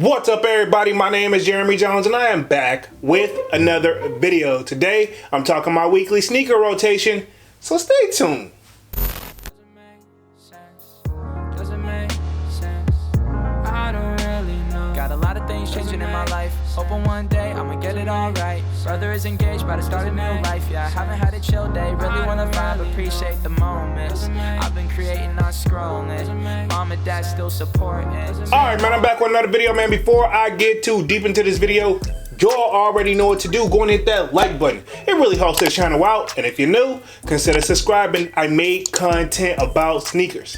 What's up, everybody? My name is Jeremy Jones and I am back with another video. Today I'm talking my weekly sneaker rotation, so stay tuned. Got a lot of things changing in my life. Hoping one day I'ma get it all right. Brother is engaged, about to start a new life. Yeah, I haven't had a chill day. Really wanna vibe, appreciate the moments. I've been creating, not scrolling. Mom and dad still supporting. Alright, man, I'm back with another video, man. Before I get too deep into this video, y'all already know what to do. Go and hit that like button. It really helps this channel out. And if you're new, consider subscribing. I made content about sneakers.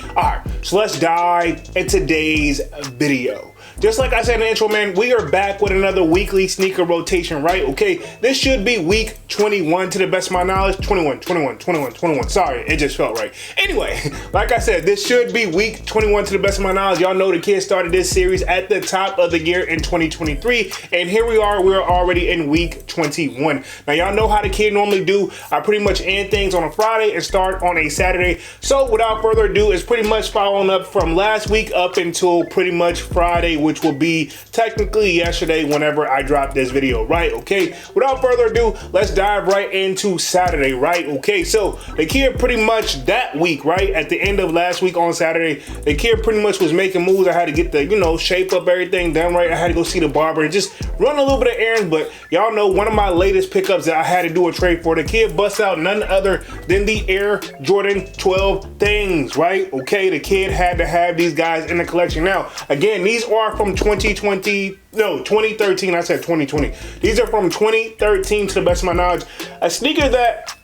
Alright, so let's dive into today's video. Just like I said in the intro, man, we are back with another weekly sneaker rotation, right? Okay, this should be week 21 to the best of my knowledge. 21. Sorry, it just felt right. Anyway, like I said, this should be week 21 to the best of my knowledge. Y'all know the kid started this series at the top of the year in 2023. And here we are, we're already in week 21. Now, y'all know how the kid normally do. I pretty much end things on a Friday and start on a Saturday. So without further ado, it's pretty much following up from last week up until pretty much Friday, which will be technically yesterday whenever I drop this video, right? Okay, without further ado, let's dive right into Saturday, right? Okay, so the kid pretty much that week, right, at the end of last week on Saturday, the kid pretty much was making moves. I had to get the, you know, shape up everything done right. I had to go see the barber and just run a little bit of errands. But y'all know one of my latest pickups that I had to do a trade for, the kid busts out none other than the Air Jordan 12 things, right? Okay, the kid had to have these guys in the collection. Now, again, these are from 2013. I said 2020. These are from 2013 to the best of my knowledge. A sneaker that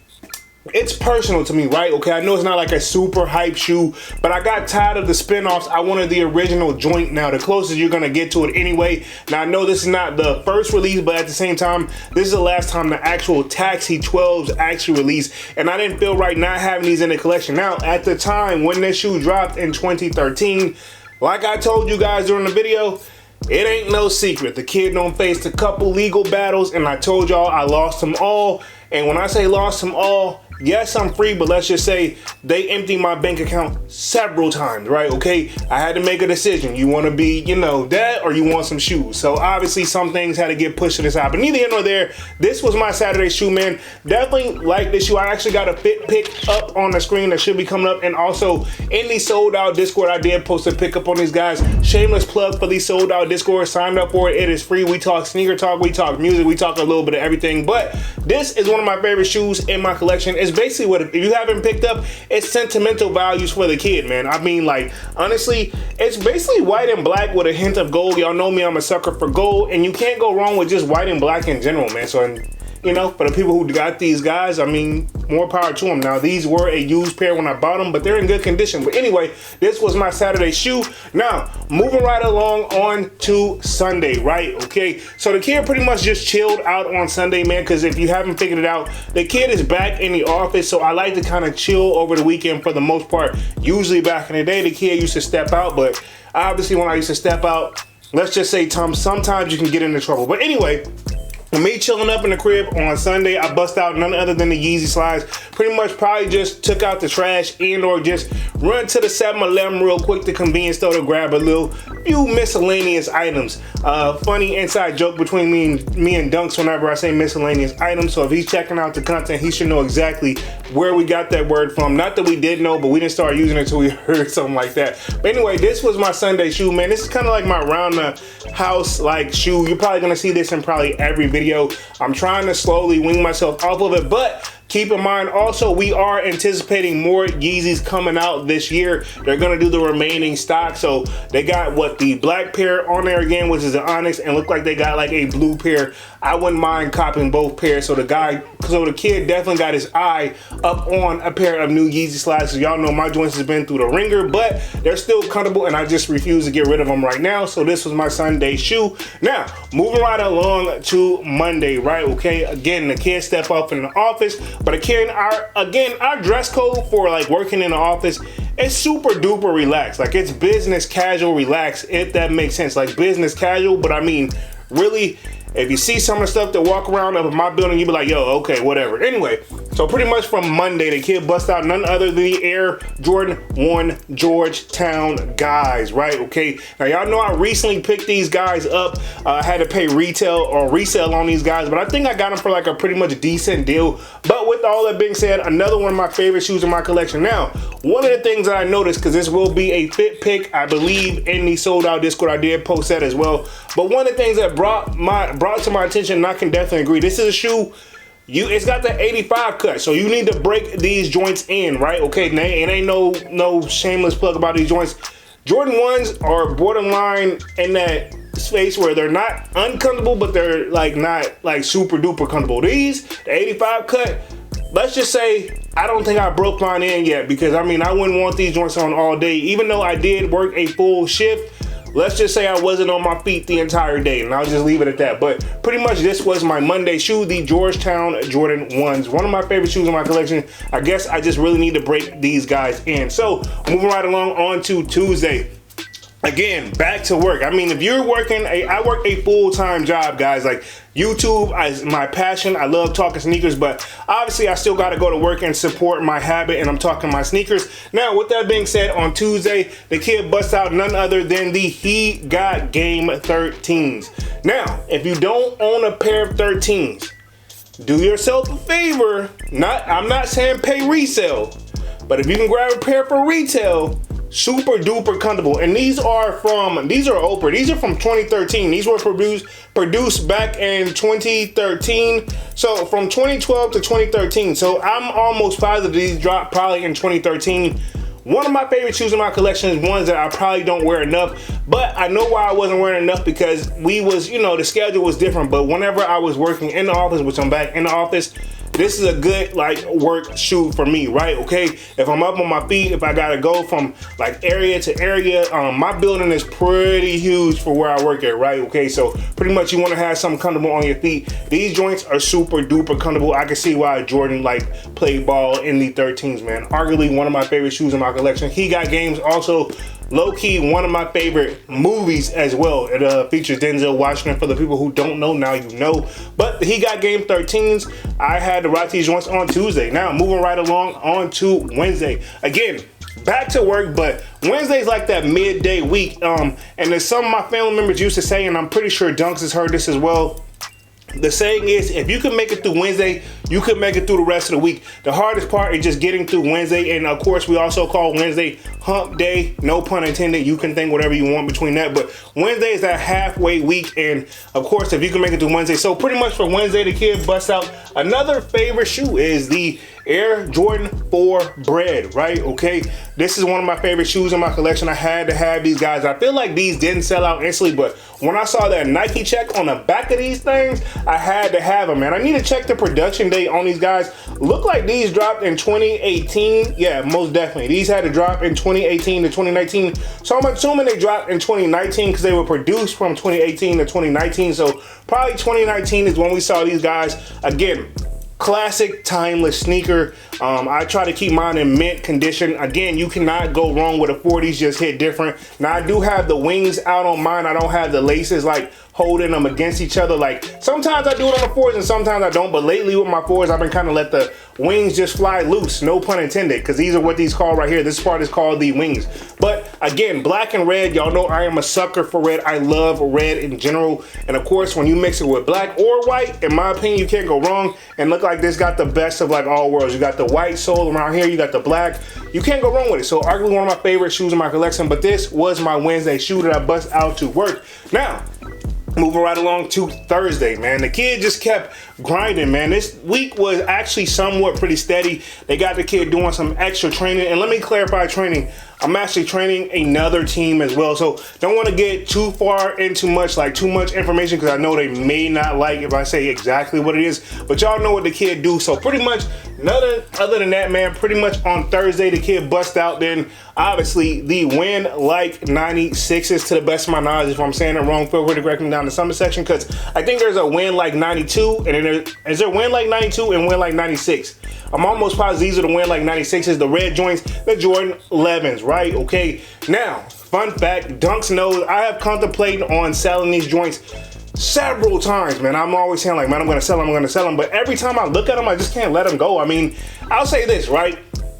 it's personal to me, right? Okay, I know it's not like a super hype shoe, but I got tired of the spin-offs. I wanted the original joint now, the closest you're gonna get to it anyway. Now, I know this is not the first release, but at the same time, this is the last time the actual Taxi 12s actually released, and I didn't feel right not having these in the collection. Now, at the time when this shoe dropped in 2013, like I told you guys during the video, it ain't no secret. The kid done faced a couple legal battles, and I told y'all I lost them all. And when I say lost them all, yes, I'm free, but let's just say they emptied my bank account several times, right? Okay, I had to make a decision. You want to be, you know, that, or you want some shoes? So obviously some things had to get pushed to the side, but neither here nor there. This was my Saturday shoe, man. Definitely like this shoe. I actually got a fit pick up on the screen that should be coming up, and also in the sold out Discord, I did post a pickup on these guys. Shameless plug for the sold out Discord. Signed up for it. It is free. We talk sneaker talk, we talk music, we talk a little bit of everything. But this is one of my favorite shoes in my collection. It's basically what, if you haven't picked up, it's sentimental values for the kid, man. I mean, like, honestly, it's basically white and black with a hint of gold. Y'all know me, I'm a sucker for gold, and you can't go wrong with just white and black in general, man. So, you know, for the people who got these guys, I mean, more power to them. Now, these were a used pair when I bought them, but they're in good condition. But anyway, this was my Saturday shoe. Now, moving right along on to Sunday, right? Okay, so the kid pretty much just chilled out on Sunday, man, because if you haven't figured it out, the kid is back in the office, so I like to kind of chill over the weekend for the most part. Usually back in the day, the kid used to step out, but obviously when I used to step out, let's just say, Tom, sometimes you can get into trouble. But anyway, me chilling up in the crib on Sunday, I bust out none other than the Yeezy slides. Pretty much probably just took out the trash and or just run to the 7-Eleven real quick, the convenience store, to grab a few miscellaneous items. Funny inside joke between me and Dunks whenever I say miscellaneous items. So if he's checking out the content, he should know exactly where we got that word from. Not that we did know, but we didn't start using it until we heard something like that. But anyway, this was my Sunday shoe, man. This is kind of like my round the house like shoe. You're probably gonna see this in probably every video. I'm trying to slowly wean myself off of it, but keep in mind also we are anticipating more Yeezys coming out this year. They're gonna do the remaining stock, so they got what, the black pair on there again, which is the Onyx, and look like they got like a blue pair. I wouldn't mind copying both pairs. So the kid definitely got his eye up on a pair of new Yeezy slides. So y'all know my joints has been through the ringer, but they're still comfortable, and I just refuse to get rid of them right now. So this was my Sunday shoe. Now, moving right along to Monday, right? Okay, again, the kid step up in the office, but again, our dress code for like working in the office, it's super duper relaxed. Like, it's business casual relaxed, if that makes sense. Like business casual, but I mean, really, if you see some of the stuff that walk around up in my building, you be like, yo, okay, whatever. Anyway, So pretty much from Monday, the kid bust out none other than the Air Jordan 1 Georgetown guys, right? Okay, now y'all know I recently picked these guys up. I had to pay retail or resale on these guys, but I think I got them for like a pretty much decent deal. But with all that being said, another one of my favorite shoes in my collection. Now, one of the things that I noticed, because this will be a fit pick, I believe in the sold out Discord, I did post that as well. But one of the things that brought to my attention, and I can definitely agree, this is a shoe. It's got the 85 cut, so you need to break these joints in, right? Okay, it ain't no shameless plug about these joints. Jordan 1s are borderline in that space where they're not uncomfortable, but they're like not like super duper comfortable. These, the 85 cut, let's just say I don't think I broke mine in yet, because I mean I wouldn't want these joints on all day, even though I did work a full shift. Let's just say I wasn't on my feet the entire day, and I'll just leave it at that. But pretty much this was my Monday shoe, the Georgetown Jordan 1s. One of my favorite shoes in my collection. I guess I just really need to break these guys in. So moving right along on to Tuesday. Again, back to work. I mean, if you're working, I work a full-time job, guys. Like, YouTube is my passion. I love talking sneakers, but obviously I still got to go to work and support my habit, and I'm talking my sneakers. Now, with that being said, on Tuesday, the kid busts out none other than the He Got Game 13s. Now, if you don't own a pair of 13s, do yourself a favor. I'm not saying pay resale, but if you can grab a pair for retail, super duper comfortable. And these are Oprah. These are from 2013. These were produced back in 2013. So from 2012 to 2013. So I'm almost positive these dropped probably in 2013. One of my favorite shoes in my collection is ones that I probably don't wear enough, but I know why I wasn't wearing enough, because the schedule was different. But whenever I was working in the office, which I'm back in the office, this is a good like work shoe for me, right? Okay, if I'm up on my feet, if I gotta go from like area to area, my building is pretty huge for where I work at, right? Okay, so pretty much you want to have something comfortable on your feet. These joints are super duper comfortable. I can see why Jordan like played ball in the 13s, man. Arguably one of my favorite shoes in my collection. He Got Games also low-key one of my favorite movies as well. It features Denzel Washington. For the people who don't know, now you know. But He Got Game 13s, I had to rock these joints on Tuesday. Now moving right along on to Wednesday. Again, back to work, but Wednesday's like that midday week. And there's some of my family members used to say, and I'm pretty sure Dunks has heard this as well, the saying is, if you can make it through Wednesday, you can make it through the rest of the week. The hardest part is just getting through Wednesday, and of course we also call Wednesday hump day, no pun intended. You can think whatever you want between that, but Wednesday is that halfway week, and of course if you can make it through Wednesday. So pretty much for Wednesday, the kid busts out another favorite shoe is the Air Jordan 4 Bread, right? Okay, this is one of my favorite shoes in my collection. I had to have these guys. I feel like these didn't sell out instantly, but when I saw that Nike check on the back of these things, I had to have them, man. I need to check the production date on these guys. Look like these dropped in 2018. Yeah, most definitely. These had to drop in 2018 to 2019. So I'm assuming they dropped in 2019 because they were produced from 2018 to 2019. So probably 2019 is when we saw these guys. Again, classic, timeless sneaker. I try to keep mine in mint condition. Again, you cannot go wrong with a 40s, just hit different. Now, I do have the wings out on mine. I don't have the laces like holding them against each other. Like sometimes I do it on the 4s and sometimes I don't, but lately with my 4s, I've been kind of let the wings just fly loose, no pun intended, because these are what these call right here. This part is called the wings. But again, black and red, y'all know I am a sucker for red. I love red in general. And of course, when you mix it with black or white, in my opinion, you can't go wrong. And look like this got the best of like all worlds. You got the white sole around here, you got the black. You can't go wrong with it. So arguably one of my favorite shoes in my collection, but this was my Wednesday shoe that I bust out to work. Now, moving right along to Thursday, man. The kid just kept grinding, man. This week was actually somewhat pretty steady. They got the kid doing some extra training. And let me clarify training. I'm actually training another team as well. So don't want to get too far into too much information, because I know they may not like if I say exactly what it is. But y'all know what the kid do. So pretty much nothing other than that, man. Pretty much on Thursday, the kid bust out. Then obviously the win like 96s to the best of my knowledge. If I'm saying it wrong, feel free to correct me down in the comment section, because I think there's a win like 92, and then is there win like 92 and win like 96? I'm almost positive these are the win like 96s, the red joints, the Jordan 11s, right? Okay, now, fun fact, Dunks knows I have contemplated on selling these joints several times, man. I'm always saying like, man, I'm gonna sell them. But every time I look at them, I just can't let them go. I mean, I'll say this, right?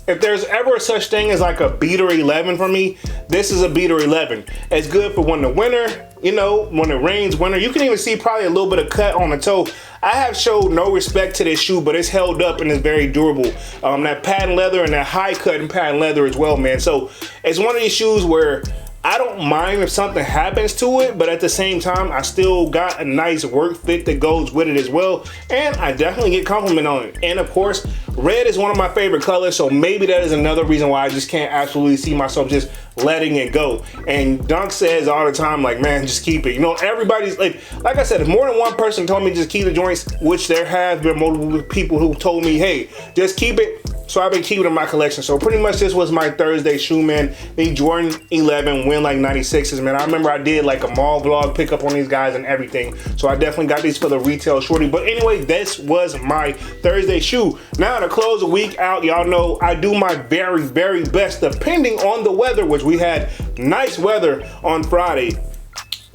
If there's ever such thing as like a beater 11 for me, this is a beater 11. It's good for when the winter, you know, when it rains, winter. You can even see probably a little bit of cut on the toe. I have showed no respect to this shoe, but it's held up and it's very durable. That patent leather and that high cut and patent leather as well, man. So it's one of these shoes where I don't mind if something happens to it, but at the same time, I still got a nice work fit that goes with it as well. And I definitely get compliment on it. And of course, red is one of my favorite colors, so maybe that is another reason why I just can't absolutely see myself just letting it go. And Dunk says all the time, like, man, just keep it. You know, everybody's like I said, if more than one person told me just keep the joints, which there have been multiple people who told me, hey, just keep it. So I've been keeping it in my collection. So pretty much this was my Thursday shoe, man. The Jordan 11 Win Like 96s, man. I remember I did like a mall vlog pickup on these guys and everything. So I definitely got these for the retail shorty. But anyway, this was my Thursday shoe. Now to close the week out, y'all know I do my very, very best depending on the weather, which we had nice weather on Friday.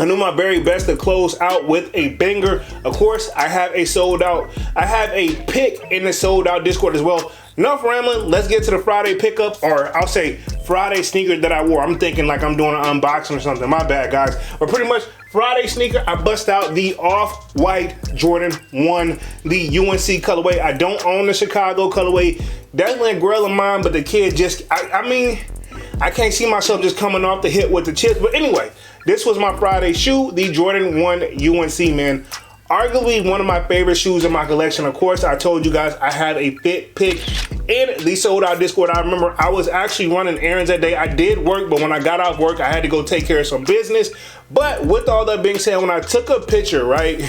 I do my very best to close out with a banger. Of course, I have a pick in the sold out Discord as well. Enough rambling, let's get to the Friday pickup, or I'll say Friday sneaker that I wore. I'm thinking like I'm doing an unboxing or something. My bad, guys. But pretty much Friday sneaker, I bust out the off-white Jordan 1, the UNC colorway. I don't own the Chicago colorway. Definitely a girl of mine, but the kid just, I mean, I can't see myself just coming off the hit with the chips. But anyway, this was my Friday shoe, the Jordan 1 UNC, man. Arguably one of my favorite shoes in my collection. Of course, I told you guys I had a fit pick in the sold out Discord. I remember I was actually running errands that day. I did work, but when I got off work, I had to go take care of some business. But with all that being said, when I took a picture, right,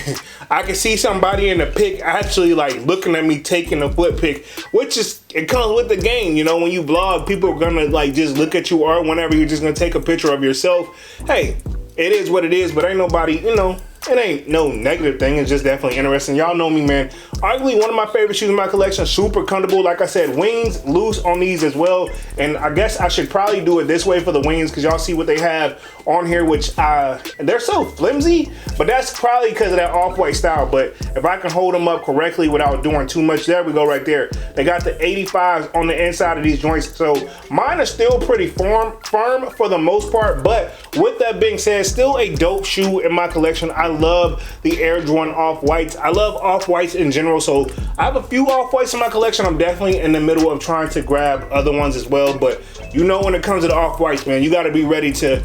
I could see somebody in the pic actually like looking at me taking a foot pic, which is, it comes with the game. You know, when you vlog, people are gonna like just look at you, or whenever you're just gonna take a picture of yourself. Hey, it is what it is, but ain't nobody, you know, it ain't no negative thing. It's just definitely interesting. Y'all know me, man. Arguably one of my favorite shoes in my collection. Super comfortable. Like I said, wings loose on these as well. And I guess I should probably do it this way for the wings, because y'all see what they have on here, which they're so flimsy, but that's probably because of that off-white style. But if I can hold them up correctly without doing too much, there we go right there. They got the 85s on the inside of these joints. So mine are still pretty firm for the most part. But with that being said, still a dope shoe in my collection. I love the Air Jordan off-whites. I love off-whites in general, so I have a few off-whites in my collection. I'm definitely in the middle of trying to grab other ones as well, but you know, when it comes to the off-whites, man, you got to be ready to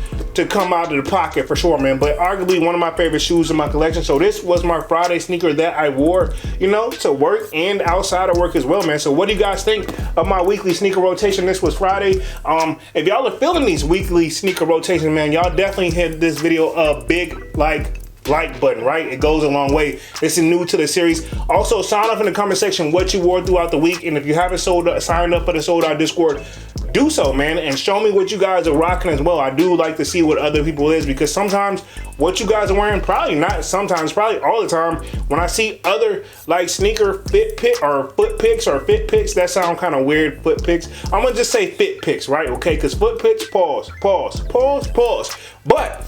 come out of the pocket for sure, man. But arguably one of my favorite shoes in my collection. So this was my Friday sneaker that I wore, you know, to work and outside of work as well, man. So what do you guys think of my weekly sneaker rotation? This was Friday. If y'all are feeling these weekly sneaker rotations, man, y'all definitely hit this video a big like button, right? It goes a long way. This is new to the series. Also, sign up in the comment section what you wore throughout the week, and if you haven't signed up for the sold out Discord, do so, man, and show me what you guys are rocking as well. I do like to see what other people is, because sometimes what you guys are wearing, probably not sometimes, probably all the time, when I see other like sneaker fit pick or foot picks or fit picks, that sound kind of weird, foot picks. I'm gonna just say fit picks, right? Okay, because foot picks, pause. But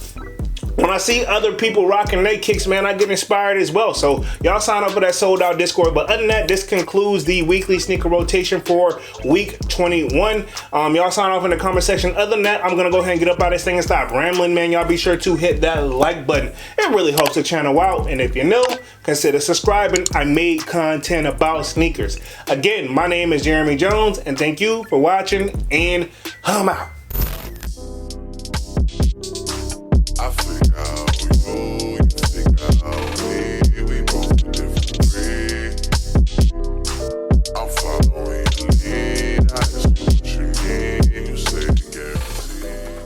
when I see other people rocking their kicks, man, I get inspired as well. So y'all sign up for that sold out Discord. But other than that, this concludes the weekly sneaker rotation for week 21. Y'all sign off in the comment section. Other than that, I'm gonna go ahead and get up out of this thing and stop rambling, man. Y'all be sure to hit that like button. It really helps the channel out. And if you're new, consider subscribing. I made content about sneakers. Again, my name is Jeremy Jones, and thank you for watching, and I'm out. I forgot we go.